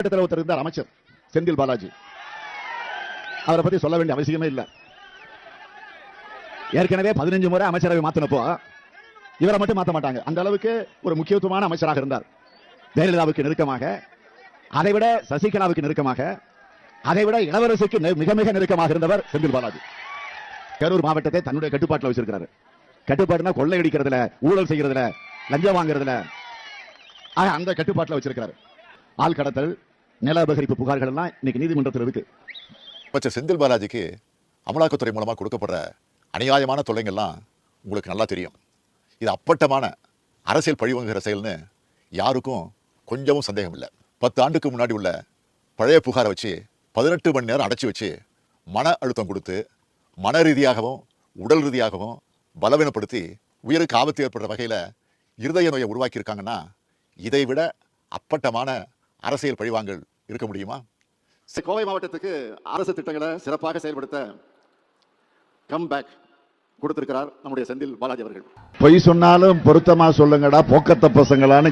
ஒருத்தர் இருந்தார், அமைச்சர் செந்தில் பாலாஜி. அவரை பத்தி சொல்ல வேண்டிய அவசியமே இல்லை. ஏற்கனவே 15 முறை அமைச்சரவை மாத்தினப்போ இவரை மட்டும் மாற்ற மாட்டாங்க. அந்த அளவுக்கு ஒரு முக்கியத்துவமான அமைச்சராக இருந்தார். ஜெயலலிதாவுக்கு நெருக்கமாக, அதைவிட சசிகலாவுக்கு நெருக்கமாக, அதைவிட இளவரசுக்கு மிக மிக நெருக்கமாக இருந்தவர் செந்தில் பாலாஜி. கரூர் மாவட்டத்தை தன்னுடைய கட்டுப்பாட்டில் வச்சிருக்கிறார். கட்டுப்பாடுனா கொள்ளையடிக்கிறதுல, ஊழல் செய்யறதுல, லஞ்சம் வாங்குறதுல, அந்த கட்டுப்பாட்டில் வச்சிருக்கிறார். ஆள் கடத்தல், நில அபகரிப்பு புகார்கள் எல்லாம் இன்னைக்கு நீதிமன்றத்தில் இருக்கு. அமைச்சர் செந்தில் பாலாஜிக்கு அமலாக்கத்துறை மூலமாக கொடுக்கப்படுற அநியாயமான தொல்லைங்கள்லாம் உங்களுக்கு நல்லா தெரியும். இது அப்பட்டமான அரசியல் பழிவாங்குகிற செயல்னு யாருக்கும் கொஞ்சமும் சந்தேகம் இல்லை. 10 ஆண்டுக்கு முன்னாடி உள்ள பழைய புகாரை வச்சு 18 மணி நேரம் அடைச்சி வச்சு மன அழுத்தம் கொடுத்து மன ரீதியாகவும் உடல் ரீதியாகவும் பலவீனப்படுத்தி உயிருக்கு ஆபத்து ஏற்படுற வகையில் இருதய நோயை உருவாக்கியிருக்காங்கன்னா இதை விட அப்பட்டமான அரசியல் பழிவாங்கல் இருக்க முடியுமா? கோவை மாவட்டத்துக்கு அரசு திட்டங்களை சிறப்பாக செயல்படுத்த கம்பேக் கொடுத்திருக்கிறார் நம்முடைய செந்தில் பாலாஜி அவர்கள். பொய் சொன்னாலும் பொருத்தமா சொல்லுங்கடா போக்கத்த பசங்களான்னு